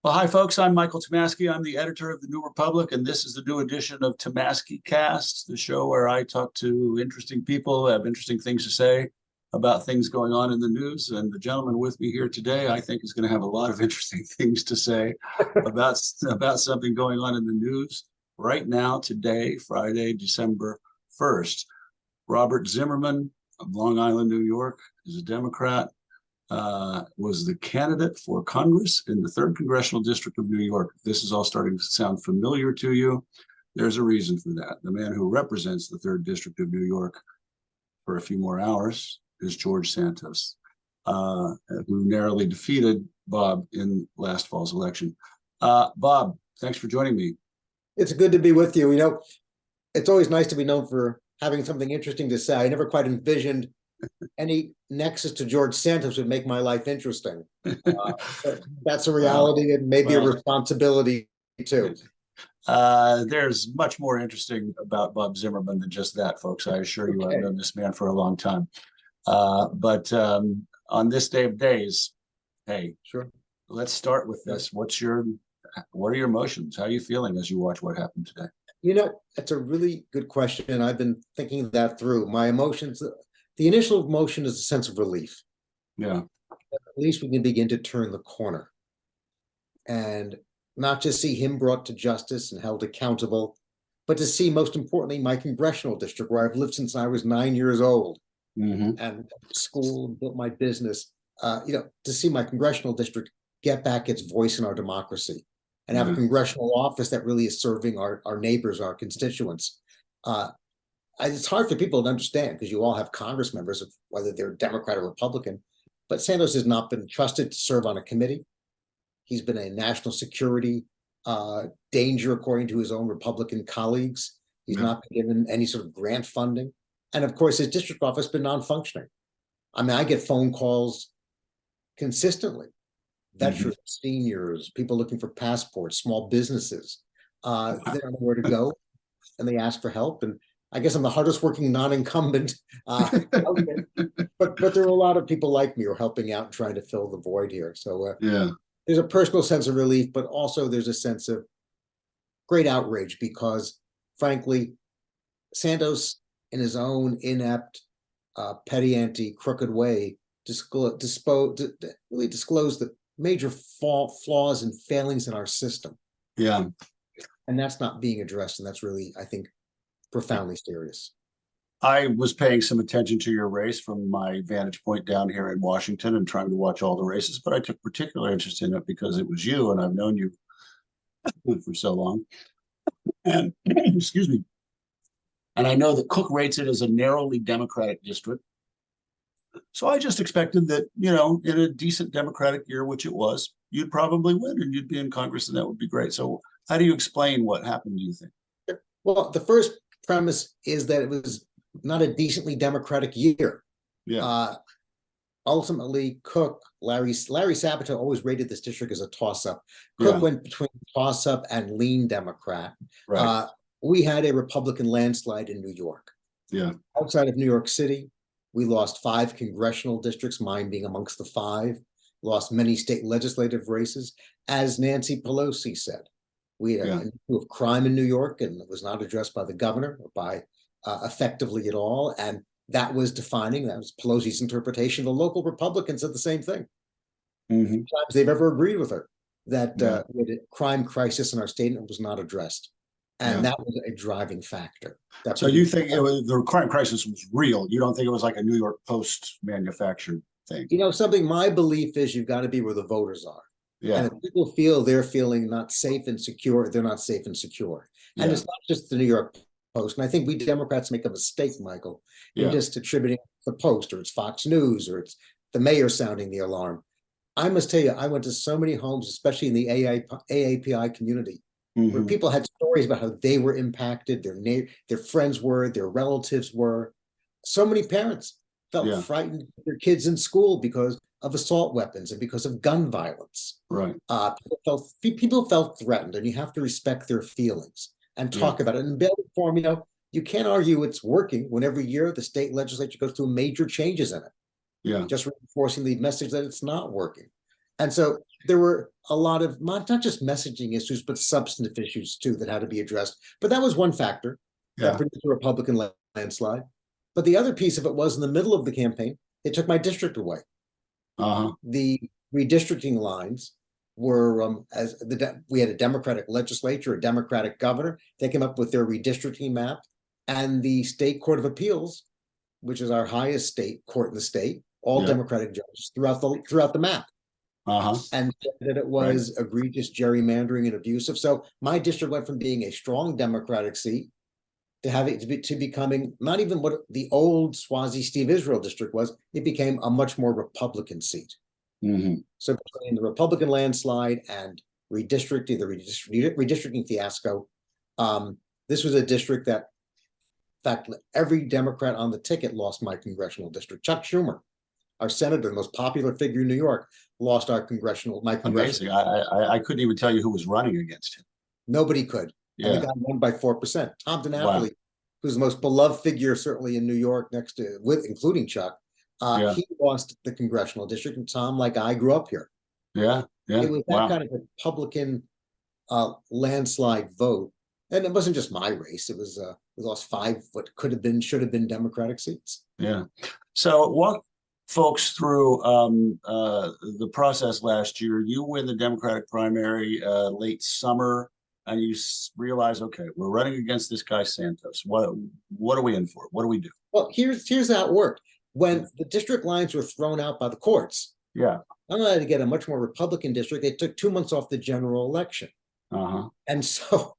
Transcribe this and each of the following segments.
Well, hi, folks. I'm Michael Tomasky. I'm the editor of the New Republic, and this is the new edition of Tomaskycast, the show where I talk to interesting people who have interesting things to say about things going on in the news. And the gentleman with me here today, I think, is going to have a lot of interesting things to say about something going on in the news right now, today, Friday, December 1st. Robert Zimmerman of Long Island, New York, is a Democrat. Was the candidate for Congress in the 3rd Congressional District of New York. If this is all starting to sound familiar to you, there's a reason for that. The man who represents the 3rd District of New York for a few more hours is George Santos, who narrowly defeated Bob in last fall's election. Bob, thanks for joining me. It's good to be with you. You know, it's always nice to be known for having something interesting to say. I never quite envisioned any nexus to George Santos would make my life interesting. That's a reality and maybe a responsibility too. There's much more interesting about Bob Zimmerman than just that, folks. I assure you, I've known this man for a long time. But on this day of days, hey, sure. Let's start with this. What are your emotions? How are you feeling as you watch what happened today? You know, that's a really good question, and I've been thinking that through. My emotions. The initial emotion is a sense of relief. Yeah. At least we can begin to turn the corner and not just see him brought to justice and held accountable, but to see, most importantly, my congressional district, where I've lived since I was 9 years old, and school, built my business, to see my congressional district get back its voice in our democracy and have a congressional office that really is serving our neighbors, our constituents. It's hard for people to understand because you all have Congress members, of whether they're Democrat or Republican, but Santos has not been trusted to serve on a committee. He's been a national security danger, according to his own Republican colleagues. He's not been given any sort of grant funding. And of course, his district office has been non-functioning. I mean, I get phone calls consistently, veterans, seniors, people looking for passports, small businesses. They don't know where to go, and they ask for help. And I guess I'm the hardest working non-incumbent, but there are a lot of people like me who are helping out and trying to fill the void here. So there's a personal sense of relief, but also there's a sense of great outrage because, frankly, Santos, in his own inept, petty, crooked way, really disclosed the major flaws and failings in our system. Yeah, and that's not being addressed, and that's really, I think, profoundly serious. I was paying some attention to your race from my vantage point down here in Washington and trying to watch all the races, but I took particular interest in it because it was you and I've known you for so long. And excuse me. And I know that Cook rates it as a narrowly Democratic district. So I just expected that, in a decent Democratic year, which it was, you'd probably win and you'd be in Congress and that would be great. So how do you explain what happened, do you think? Well, the first premise is that it was not a decently Democratic year. Ultimately, Cook, Larry Sabato always rated this district as a toss-up. Cook went between toss-up and lean Democrat. Right. We had a Republican landslide in New York. Outside of New York City, we lost 5 congressional districts, mine being amongst the 5, lost many state legislative races. As Nancy Pelosi said, we had an issue of crime in New York, and it was not addressed by the governor or by effectively at all. And that was defining, that was Pelosi's interpretation. The local Republicans said the same thing. Times they've ever agreed with her that the crime crisis in our state was not addressed. And that was a driving factor. So you think the crime crisis was real? You don't think it was like a New York Post manufactured thing? My belief is you've got to be where the voters are. And if people feel they're feeling not safe and secure, they're not safe and secure. And it's not just the New York Post. And I think we Democrats make a mistake, Michael, in just attributing the Post, or it's Fox News, or it's the mayor sounding the alarm. I must tell you, I went to so many homes, especially in the AAPI community, where people had stories about how they were impacted, their friends were, their relatives were. So many parents felt frightened of their kids in school because of assault weapons and because of gun violence. Right. People felt threatened, and you have to respect their feelings and talk about it. And build form, you can't argue it's working when every year the state legislature goes through major changes in it. Yeah. Just reinforcing the message that it's not working. And so there were a lot of not just messaging issues, but substantive issues too that had to be addressed. But that was one factor that produced a Republican landslide. But the other piece of it was in the middle of the campaign, they took my district away. The redistricting lines were we had a Democratic legislature, a Democratic governor. They came up with their redistricting map, and the state court of appeals, which is our highest state court in the state, all Democratic judges throughout the map. And that it was egregious gerrymandering and abusive. So my district went from being a strong Democratic seat to having to becoming not even what the old Swazi Steve Israel district was. It became a much more Republican seat. So between the Republican landslide and redistricting, the redistricting fiasco, this was a district that, in fact, every Democrat on the ticket lost my congressional district. Chuck Schumer, our senator, the most popular figure in New York, lost my congressional. Amazing. I couldn't even tell you who was running against him. Nobody could. And the guy won by 4%. Tom DiNapoli, who's the most beloved figure certainly in New York, including Chuck, he lost the congressional district. And Tom, like I, grew up here. It was that kind of Republican landslide vote. And it wasn't just my race. It was we lost 5 what should have been Democratic seats. So walk folks through the process last year. You win the Democratic primary late summer, and you realize, okay, we're running against this guy Santos. What are we in for? What do we do? Well, here's how it worked. When the district lines were thrown out by the courts, I'm allowed to get a much more Republican district. They took 2 months off the general election. And so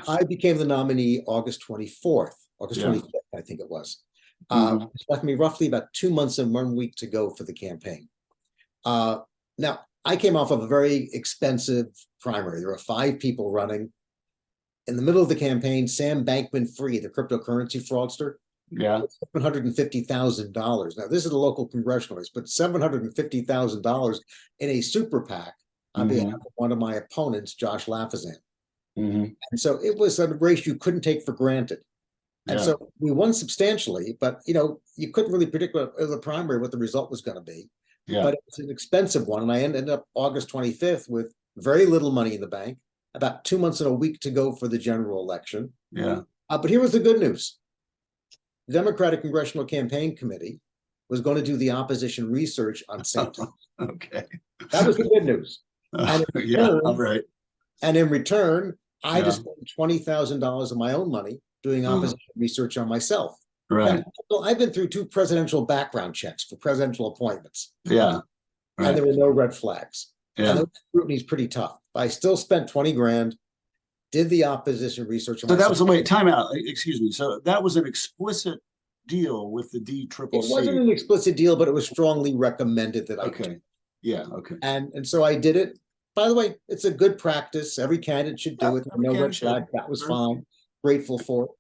I became the nominee August 25th, I think it was. It left me roughly about 2 months and 1 week to go for the campaign. Now, I came off of a very expensive primary. There were 5 people running. In the middle of the campaign, Sam Bankman-Fried, the cryptocurrency fraudster, $750,000. Now, this is a local congressional race, but $750,000 in a super PAC on behalf of one of my opponents, Josh Lafazan. And so it was a race you couldn't take for granted. And so we won substantially, but you couldn't really predict what the primary, what the result was going to be. But it was an expensive one, and I ended up August 25th with very little money in the bank, about 2 months and a week to go for the general election. But here was the good news. The Democratic Congressional Campaign Committee was going to do the opposition research on Santos. That was the good news. And in return, I just spent $20,000 of my own money doing opposition research on myself. Now, I've been through 2 presidential background checks for presidential appointments. And there were no red flags. And the scrutiny is pretty tough. But I still spent 20 grand, did the opposition research. So that was the way, time out, excuse me. So that was an explicit deal with the DCCC. It wasn't an explicit deal, but it was strongly recommended that I do. And so I did it. By the way, it's a good practice. Every candidate should do it. No red flag. That was fine. Grateful for it.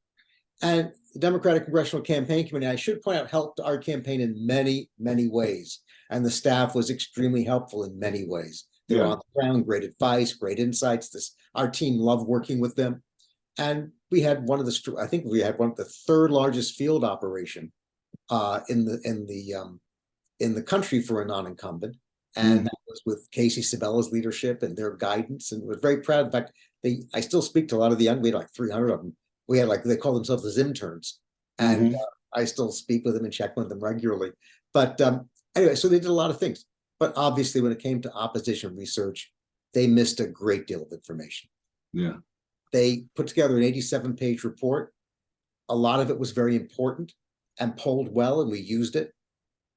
And the Democratic Congressional Campaign Committee, I should point out, helped our campaign in many, many ways. And the staff was extremely helpful in many ways. They were on the ground, great advice, great insights. Our team loved working with them. And we had one of the 3rd largest field operation in the country for a non-incumbent. And that was with Casey Sabella's leadership and their guidance, and was very proud. In fact, I still speak to a lot of the young, we had like 300 of them. We had they call themselves the Zimterns. And I still speak with them and check with them regularly. But anyway, so they did a lot of things. But obviously, when it came to opposition research, they missed a great deal of information. They put together an 87-page report. A lot of it was very important and polled well, and we used it.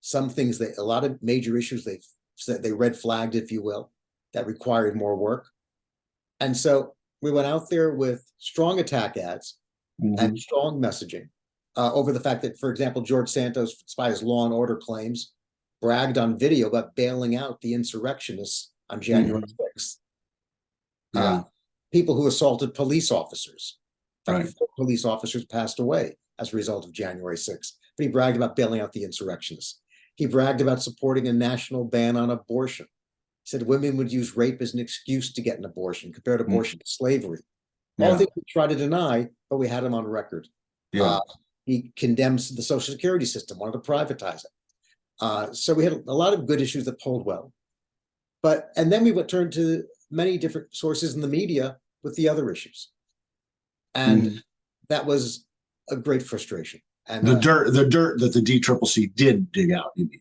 Some things, a lot of major issues they red flagged, if you will, that required more work. And so we went out there with strong attack ads and strong messaging over the fact that, for example, George Santos, despite his law and order claims, bragged on video about bailing out the insurrectionists on January 6th. People who assaulted police officers. In fact, 4 police officers passed away as a result of January 6th. But he bragged about bailing out the insurrectionists. He bragged about supporting a national ban on abortion. He said women would use rape as an excuse to get an abortion, compared abortion to slavery. All things we try to deny, but we had him on record. He condemns the Social Security system, wanted to privatize it. So we had a lot of good issues that polled well. And then we would turn to many different sources in the media with the other issues. And that was a great frustration. And the dirt that the DCCC did dig out, you mean?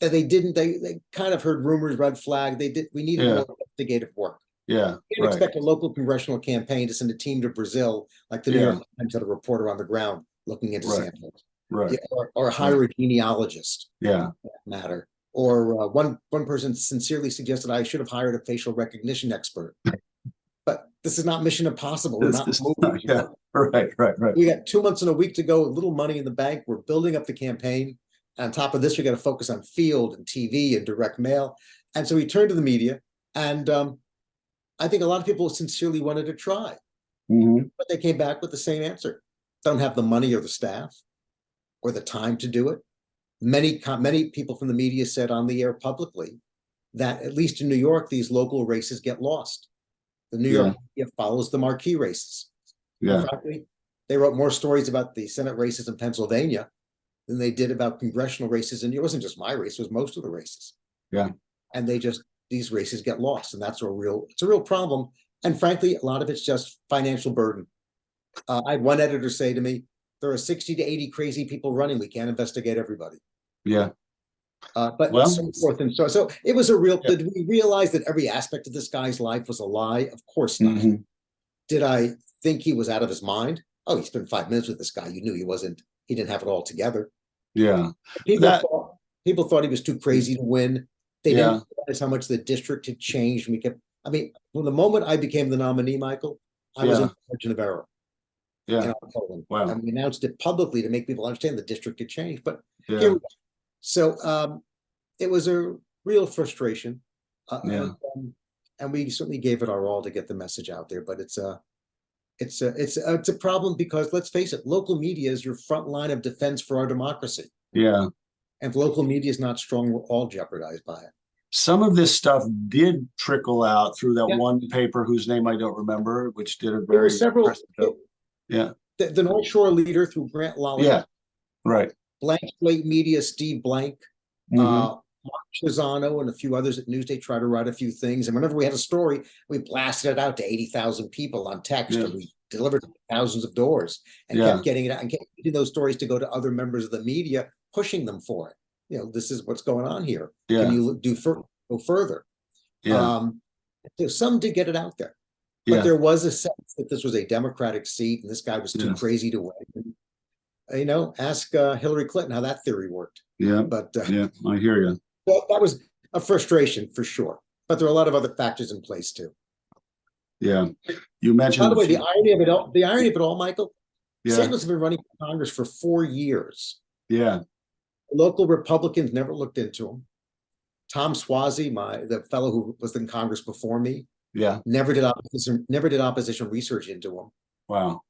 They kind of heard rumors, red flag. We needed more investigative work. Yeah. You can't expect a local congressional campaign to send a team to Brazil, like the New York Times had a reporter on the ground looking into Santos. Right. Or hire a genealogist. Yeah. Matter. Or one person sincerely suggested I should have hired a facial recognition expert. But this is not Mission Impossible. We're not movies. Yeah. Right. We got 2 months and a week to go, a little money in the bank. We're building up the campaign. On top of this, we got to focus on field and TV and direct mail. And so we turned to the media. And I think a lot of people sincerely wanted to try. But they came back with the same answer. Don't have the money or the staff or the time to do it. Many people from the media said on the air publicly that at least in New York, these local races get lost. The New York media follows the marquee races. Yeah. Frankly, they wrote more stories about the Senate races in Pennsylvania than they did about congressional races. And it wasn't just my race, it was most of the races. Yeah. And these races get lost. And it's a real problem. And frankly, a lot of it's just financial burden. I had one editor say to me, there are 60 to 80 crazy people running. We can't investigate everybody. Yeah. But so forth and so it was a real, did we realize that every aspect of this guy's life was a lie? Of course not. Did I think he was out of his mind? Oh, he spent 5 minutes with this guy. You knew he didn't have it all together. Yeah. People thought he was too crazy to win. They didn't realize how much the district had changed. From the moment I became the nominee, Michael, I was in the margin of error. Yeah. Wow. And we announced it publicly to make people understand the district had changed. But here we go. So it was a real frustration. And we certainly gave it our all to get the message out there. But it's a problem because, let's face it, local media is your front line of defense for our democracy. Yeah. And if local media is not strong, we're all jeopardized by it. Some of this stuff did trickle out through that one paper whose name I don't remember, which did a very several. The North Shore Leader through Grant Lally. Yeah. Right. Blank Slate Media, Steve Blank, Mark Chazano, and a few others at Newsday try to write a few things. And whenever we had a story, we blasted it out to 80,000 people on text, and we delivered thousands of doors and kept getting it out and kept getting those stories to go to other members of the media, pushing them for it. This is what's going on here. Can you go further? So some did get it out there, but there was a sense that this was a Democratic seat and this guy was too crazy to win. Ask Hillary Clinton how that theory worked. But I hear you. Well, that was a frustration for sure. But there are a lot of other factors in place too. Yeah, you mentioned. By the way, the irony of it all, Michael. Santos has been running for Congress for 4 years. Yeah. Local Republicans never looked into him. Tom Suozzi, the fellow who was in Congress before me, never did opposition research into him. Wow.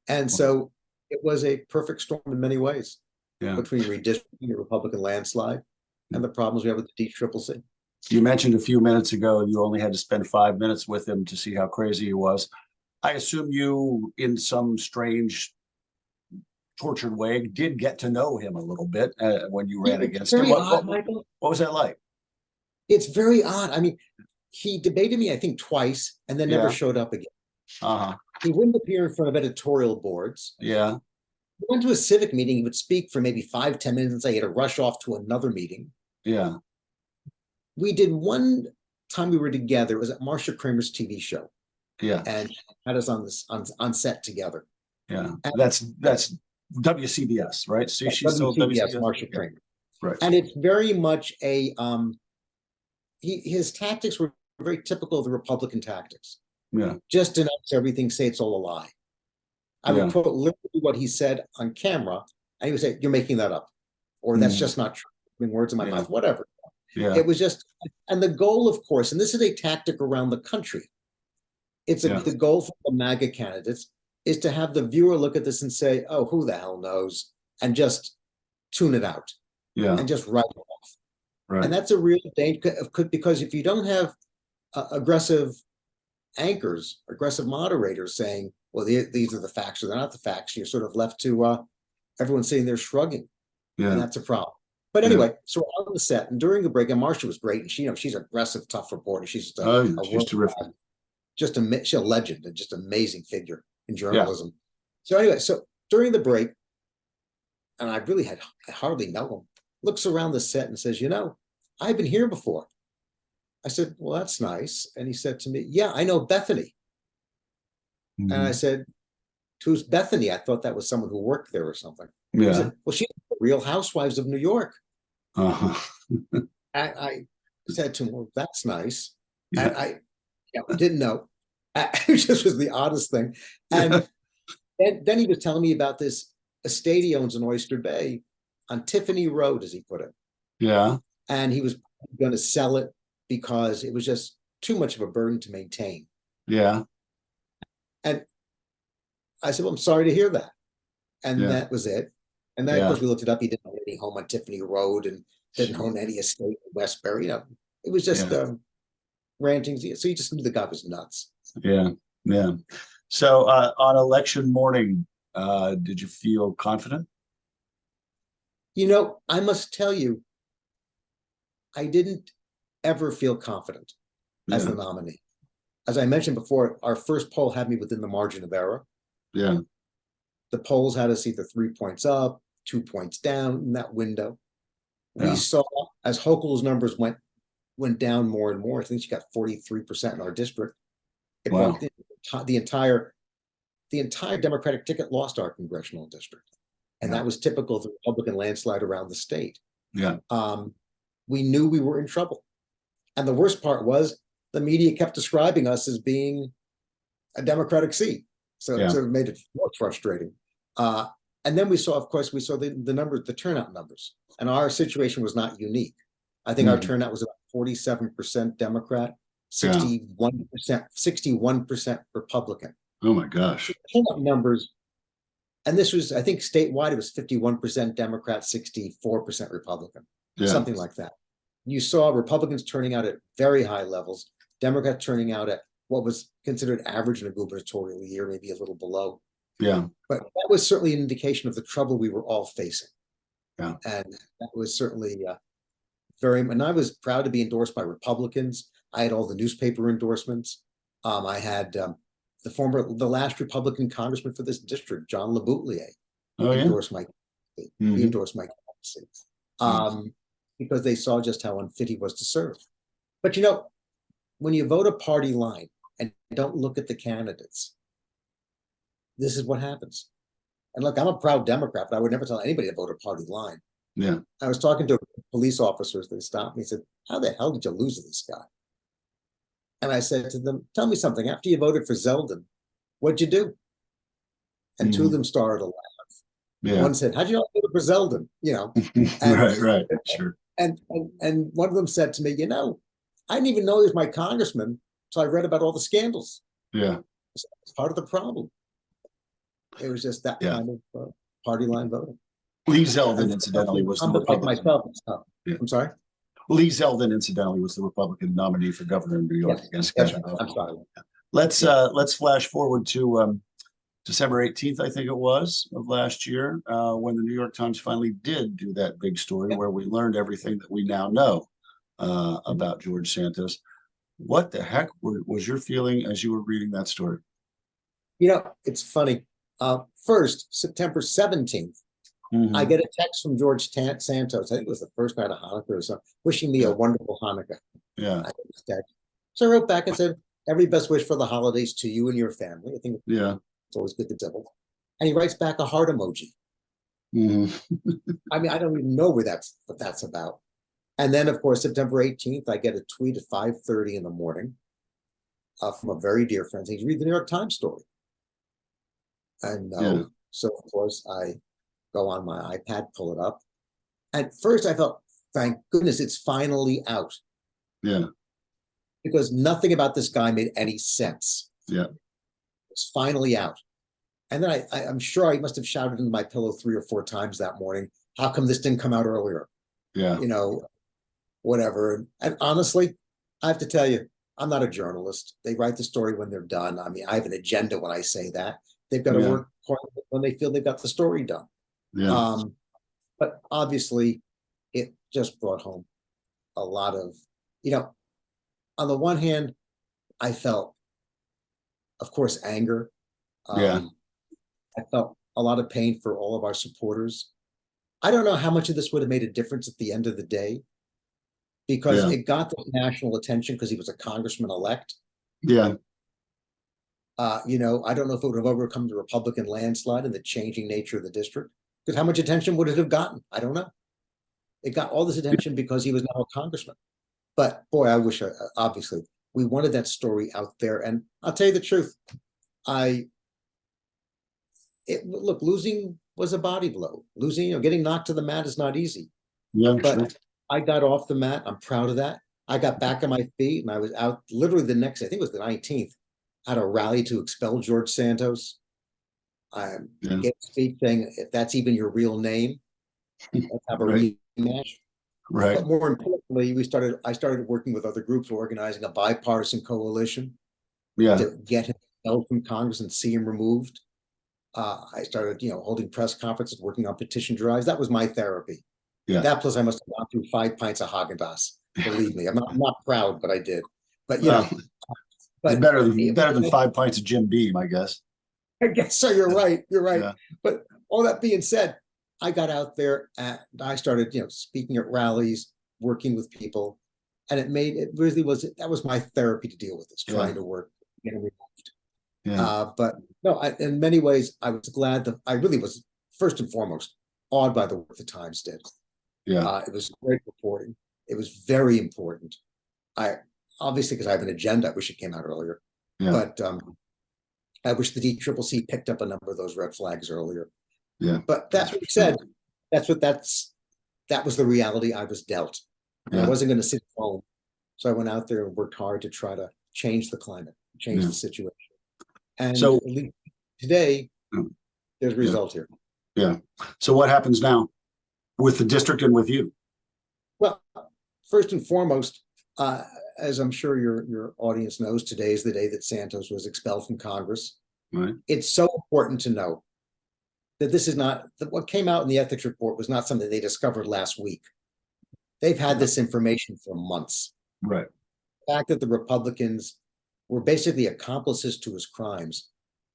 And so it was a perfect storm in many ways. Between redistricting, the Republican landslide, and the problems we have with the DCCC. You mentioned a few minutes ago you only had to spend 5 minutes with him to see how crazy he was. I assume you, in some strange, tortured way, did get to know him a little bit when you ran against him. What was that like? It's very odd. I mean, he debated me, I think, twice, and then never showed up again. He wouldn't appear in front of editorial boards. Yeah. He went to a civic meeting. He would speak for maybe 5-10 minutes and say he had to rush off to another meeting. Yeah. We did one time we were together. It was at Marsha Kramer's TV show. Yeah. And had us on set together. Yeah. And that's WCBS, right? So she's still WCBS, Marsha Kramer. Right. And it's very much his tactics were very typical of the Republican tactics. Yeah. Just denounce everything, say it's all a lie. I would quote literally what he said on camera, and he would say, "You're making that up," or "That's just not true." I mean, words in my mouth, whatever. Yeah. It was just, and the goal, of course, and this is a tactic around the country. It's the goal for the MAGA candidates is to have the viewer look at this and say, "Oh, who the hell knows," and just tune it out. Yeah. And just write it off. Right. And that's a real danger because if you don't have aggressive anchors, aggressive moderators saying, well, these are the facts or they're not the facts, you're sort of left to everyone sitting there shrugging. Yeah. And that's a problem. But anyway, so we're on the set, and during the break, and Marcia was great, and she's an aggressive, tough reporter. She's just she's terrific. She's a legend, and just amazing figure in journalism. Yeah. So anyway, so during the break, and I hardly know him, looks around the set and says, I've been here before. I said, well, that's nice. And he said to me, yeah, I know Bethany. Mm-hmm. And I said, who's Bethany? I thought that was someone who worked there or something. Yeah. He said, well, she's the Real Housewives of New York. Uh-huh. I said to him, well, that's nice. Yeah. And I didn't know. It just was the oddest thing. And then he was telling me about this estate he owns in Oyster Bay on Tiffany Road, as he put it. Yeah. And he was going to sell it because it was just too much of a burden to maintain. Yeah. And I said, well, I'm sorry to hear that. And that was it. And then, of course, we looked it up. He didn't own any home on Tiffany Road and didn't own any estate in Westbury. It was just ranting. So you just knew the guy was nuts. Yeah. Yeah. So on election morning, did you feel confident? I must tell you, I didn't ever feel confident as the nominee. As I mentioned before, our first poll had me within the margin of error. Yeah. The polls had us either 3 points up, 2 points down in that window. Yeah. We saw as Hochul's numbers went down more and more. I think she got 43% in our district. Wow. The entire Democratic ticket lost our congressional district. And that was typical of the Republican landslide around the state. Yeah. We knew we were in trouble. And the worst part was the media kept describing us as being a Democratic seat. So it sort of made it more frustrating. And then we saw the numbers, the turnout numbers. And our situation was not unique. I think our turnout was about 47% Democrat, 61% Republican. Oh my gosh. So the turnout numbers, and this was, I think statewide, it was 51% Democrat, 64% Republican, something like that. You saw Republicans turning out at very high levels, Democrats turning out at what was considered average in a gubernatorial year, maybe a little below. Yeah. But that was certainly an indication of the trouble we were all facing. Yeah. And that was certainly and I was proud to be endorsed by Republicans. I had all the newspaper endorsements. I had the last Republican congressman for this district, John LeBoutelier, endorsed my candidacy. He endorsed my candidacy because they saw just how unfit he was to serve. But when you vote a party line and don't look at the candidates, this is what happens. And look, I'm a proud Democrat, but I would never tell anybody to vote a party line. Yeah. I was talking to police officers. They stopped me and said, how the hell did you lose to this guy? And I said to them, tell me something. After you voted for Zeldin, what'd you do? And two of them started to laugh. Yeah. One said, how'd you not vote for Zeldin? And, right. Sure. And one of them said to me, I didn't even know he was my congressman, so I read about all the scandals. Yeah. So it's part of the problem. It was just that kind of party line voting. Lee Zeldin, incidentally, was the Republican. I'm sorry? Lee Zeldin, incidentally, was the Republican nominee for governor in New York against Kevin. I'm sorry. Let's flash forward to December 18th, I think it was, of last year, when the New York Times finally did do that big story where we learned everything that we now know about George Santos. What the heck was your feeling as you were reading that story? It's funny. First, September 17th, I get a text from George Santos. I think it was the first night of Hanukkah or something, wishing me a wonderful Hanukkah. Yeah. So I wrote back and said, every best wish for the holidays to you and your family. I think it's always good to double. And he writes back a heart emoji. I mean, I don't even know what that's about. And then, of course, September 18th, I get a tweet at 5:30 in the morning from a very dear friend. He's reading the New York Times story. And so, of course, I go on my iPad, pull it up. At first, I thought, thank goodness it's finally out. Yeah. Because nothing about this guy made any sense. Yeah. It's finally out. And then I'm sure I must have shouted into my pillow 3 or 4 times that morning, how come this didn't come out earlier? Yeah. Whatever. And honestly, I have to tell you, I'm not a journalist. They write the story when they're done. I mean, I have an agenda when I say that. They've got to work when they feel they've got the story done. Yeah. But obviously, it just brought home a lot of, on the one hand, I felt, of course, anger. Yeah. I felt a lot of pain for all of our supporters. I don't know how much of this would have made a difference at the end of the day, because it got the national attention because he was a congressman elect. Yeah. I don't know if it would have overcome the Republican landslide and the changing nature of the district, because how much attention would it have gotten? I don't know. It got all this attention because he was now a congressman. But boy, I wish, obviously, we wanted that story out there. And I'll tell you the truth. Look, losing was a body blow. Losing, getting knocked to the mat is not easy. Yeah, but sure. I got off the mat. I'm proud of that. I got back on my feet and I was out literally the next, I think it was the 19th, at a rally to expel George Santos. I gave a speech saying, if that's even your real name, let's have a rematch. Right. But more importantly, I started working with other groups, organizing a bipartisan coalition to get him expelled from Congress and see him removed. I started, holding press conferences, working on petition drives. That was my therapy. Yeah. That plus I must have gone through 5 pints of Haagen-Dazs. Believe me, I'm not proud, but I did. But but better than 5 pints of Jim Beam, I guess. I guess so. You're right. Yeah. But all that being said, I got out there and I started, speaking at rallies, working with people, and that was my therapy to deal with this, trying to work, get removed. Yeah. But no, in many ways, I was glad that I really was, first and foremost, awed by the work the Times did. Yeah. It was great reporting. It was very important. Obviously, because I have an agenda, I wish it came out earlier. Yeah. But I wish the DCCC picked up a number of those red flags earlier. Yeah. But that being said, that was the reality I was dealt. And I wasn't going to sit at home. So I went out there and worked hard to try to change the climate, change the situation. And so today, there's a result here. Yeah. So what happens now with the district and with you? Well, first and foremost, as I'm sure your audience knows, today is the day that Santos was expelled from Congress. Right. It's so important to know that this is not, that what came out in the ethics report was not something they discovered last week. They've had this information for months. Right. The fact that the Republicans were basically accomplices to his crimes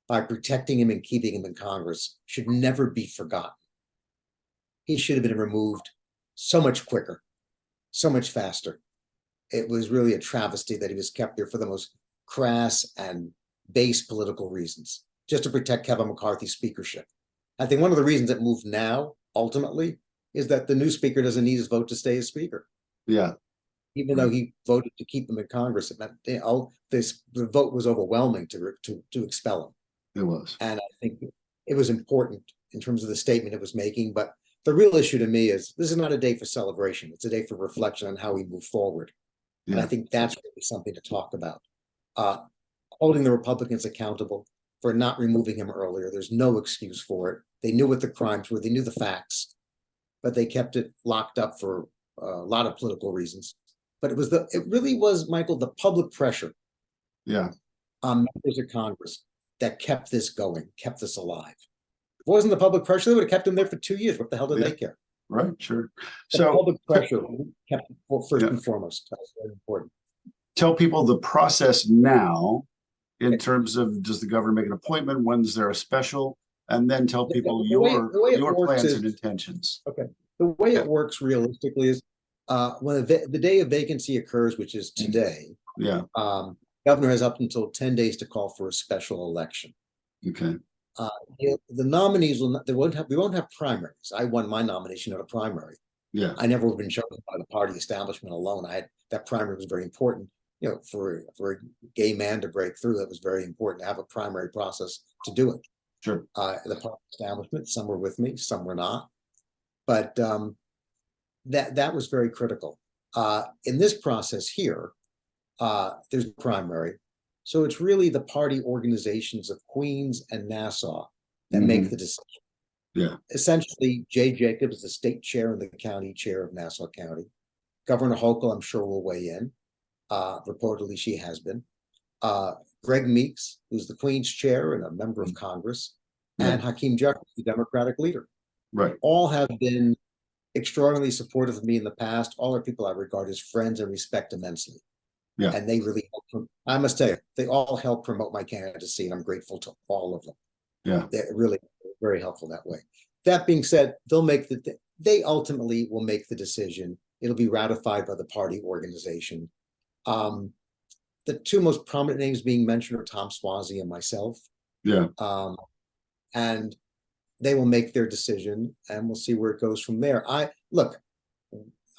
by protecting him and keeping him in Congress should never be forgotten. He should have been removed so much quicker, so much faster. It was really a travesty that he was kept there for the most crass and base political reasons, just to protect Kevin McCarthy's speakership. I think one of the reasons it moved now, ultimately, is that the new speaker doesn't need his vote to stay as speaker. Yeah. Even though he voted to keep him in Congress, it meant the vote was overwhelming to expel him. It was. And I think it was important in terms of the statement it was making. But the real issue to me is this is not a day for celebration. It's a day for reflection on how we move forward. Yeah. And I think that's really something to talk about. Holding the Republicans accountable for not removing him earlier. There's no excuse for it. They knew what the crimes were. They knew the facts, but they kept it locked up for a lot of political reasons. But it really was, Michael, the public pressure on members of Congress that kept this going, kept this alive. If it wasn't the public pressure, they would have kept him there for 2 years. What the hell did they care? Right, sure. So the public pressure kept first and foremost. That's very important. Tell people the process now in terms of, does the governor make an appointment? When's there a special? And then tell people your plans and intentions. Okay. The way it works realistically is when the day of vacancy occurs, which is today, governor has up until 10 days to call for a special election. Okay. The nominees we won't have primaries. I won my nomination at a primary. Yeah. I never would have been chosen by the party establishment alone. That primary was very important. For a gay man to break through, that was very important to have a primary process to do it. Sure. The party establishment, some were with me, some were not. But that was very critical. In this process here, there's a primary. So it's really the party organizations of Queens and Nassau that make the decision. Yeah. Essentially, Jay Jacobs, the state chair and the county chair of Nassau County. Governor Hochul, I'm sure, will weigh in. Reportedly, she has been. Greg Meeks, who's the Queens chair and a member of Congress, and Hakeem Jeffries, the Democratic leader. Right. All have been extraordinarily supportive of me in the past. All are people I regard as friends and respect immensely. Yeah. And they really help. I must tell you, they all help promote my candidacy, and I'm grateful to all of them. Yeah. They're really very helpful that way. That being said, they ultimately will make the decision. It'll be ratified by the party organization. The two most prominent names being mentioned are Tom Suozzi and myself. Yeah. And they will make their decision, and we'll see where it goes from there. I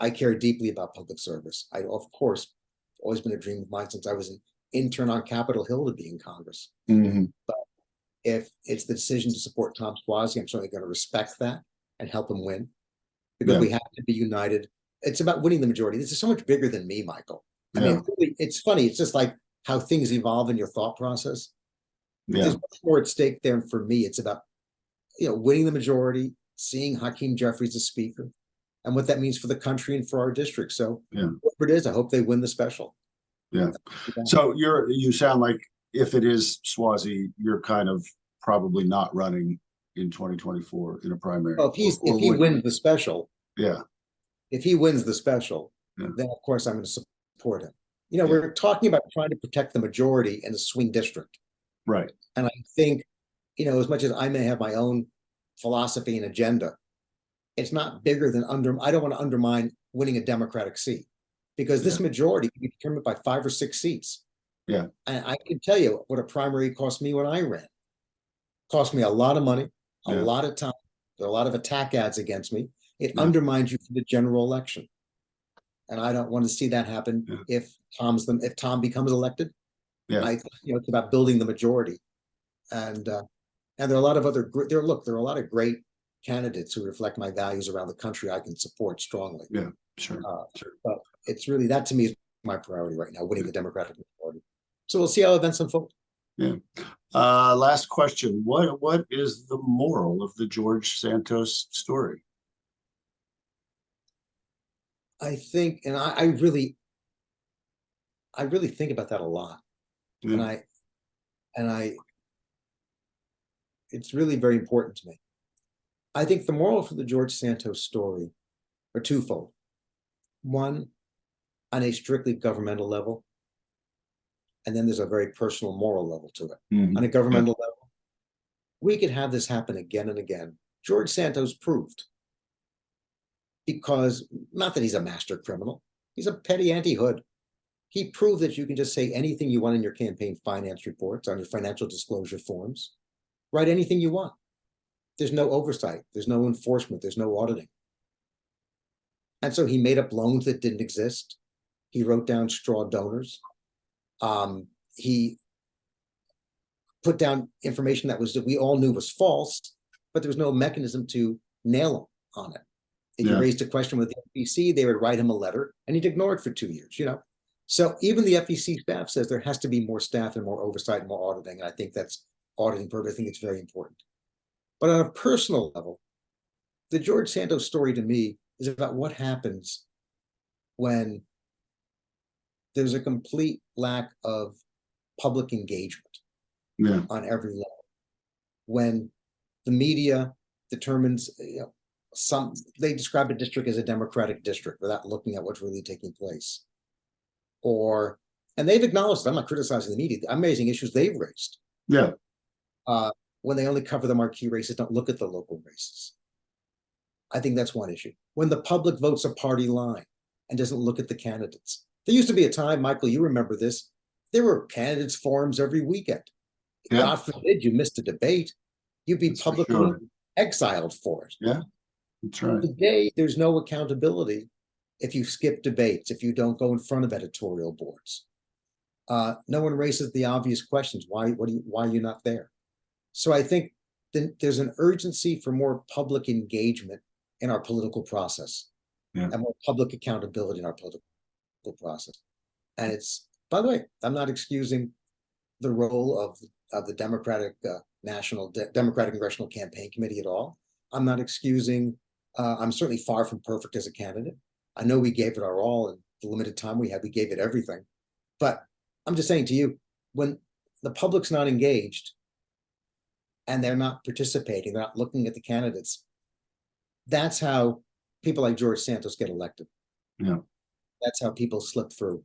care deeply about public service. I, of course, always been a dream of mine since I was an intern on Capitol Hill to be in Congress. Mm-hmm. But if it's the decision to support Tom Suozzi, I'm certainly going to respect that and help him win, because we have to be united. It's about winning the majority. This is so much bigger than me, Michael. I mean, really, it's funny. It's just like how things evolve in your thought process. There's much more at stake there. And for me, it's about, winning the majority, seeing Hakeem Jeffries as speaker, and what that means for the country and for our district. So whatever it is, I hope they win the special. Yeah. So you sound like, if it is Suozzi, you're kind of probably not running in 2024 in a primary. Well, if he wins the special, if he wins the special, then of course I'm going to support him. We're talking about trying to protect the majority in a swing district. Right. And I think, as much as I may have my own philosophy and agenda, it's not bigger than I don't want to undermine winning a Democratic seat, because this majority can be determined by 5 or 6 seats. Yeah. And I can tell you what a primary cost me when I ran. Cost me a lot of money, a lot of time. There are a lot of attack ads against me. It undermines you for the general election. And I don't want to see that happen if Tom becomes elected. I think, it's about building the majority. And there are a lot of there are a lot of great candidates who reflect my values around the country I can support strongly. Yeah, sure. But it's really, that to me is my priority right now, winning the Democratic majority. So we'll see how events unfold. Yeah. Last question. What is the moral of the George Santos story? I think, and I really think about that a lot. And it's really very important to me. I think the moral for the George Santos story are twofold. One, on a strictly governmental level, and then there's a very personal moral level to it. On a governmental level, we could have this happen again and again. George Santos proved, because not that he's a master criminal, he's a petty anti-hood. He proved that you can just say anything you want in your campaign finance reports, on your financial disclosure forms, write anything you want. There's no oversight, there's no enforcement, there's no auditing. And so he made up loans that didn't exist. He wrote down straw donors. He put down information that we all knew was false, but there was no mechanism to nail him on it. If you raised a question with the FEC, they would write him a letter, and he'd ignore it for 2 years, So even the FEC staff says there has to be more staff and more oversight and more auditing. And I think that's auditing purpose. I think it's very important. But on a personal level, the George Santos story to me is about what happens when there's a complete lack of public engagement on every level. When the media determines, they describe a district as a Democratic district without looking at what's really taking place. And they've acknowledged, I'm not criticizing the media, the amazing issues they've raised. Yeah. When they only cover the marquee races, don't look at the local races. I think that's one issue. When the public votes a party line and doesn't look at the candidates. There used to be a time, Michael, you remember this, there were candidates forums every weekend. God forbid you missed a debate, you'd be publicly exiled for it. Yeah, that's right. Today, there's no accountability if you skip debates, if you don't go in front of editorial boards. No one raises the obvious questions. Why are you not there? So I think there's an urgency for more public engagement in our political process and more public accountability in our political process. And it's, by the way, I'm not excusing the role of the Democratic Democratic Congressional Campaign Committee at all. I'm not excusing, I'm certainly far from perfect as a candidate. I know we gave it our all, and the limited time we had, we gave it everything. But I'm just saying to you, when the public's not engaged and they're not participating, they're not looking at the candidates, that's how people like George Santos get elected. Yeah. That's how people slip through.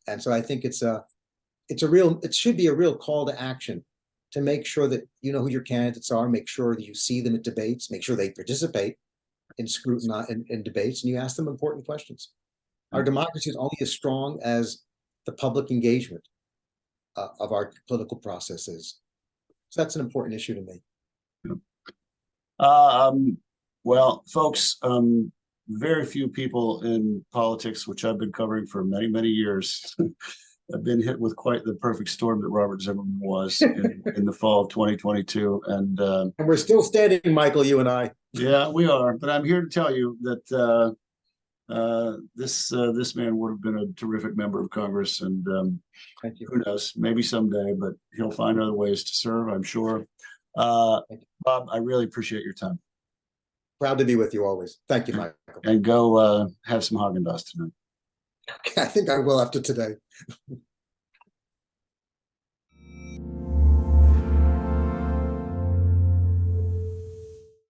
And so I think it should be a real call to action to make sure that you know who your candidates are, make sure that you see them at debates, make sure they participate in scrutiny in debates, and you ask them important questions. Our democracy is only as strong as the public engagement of our political processes. So that's an important issue to me. Well, folks, very few people in politics, which I've been covering for many, many years, have been hit with quite the perfect storm that Robert Zimmerman was in the fall of 2022. And we're still standing, Michael, you and I. Yeah, we are. But I'm here to tell you that this man would have been a terrific member of Congress, and Thank you. who knows, maybe someday, but he'll find other ways to serve, I'm sure. Bob, I really appreciate your time. Proud to be with you always. Thank you, Michael. And go have some Haagen-Dazs tonight. I think I will after today.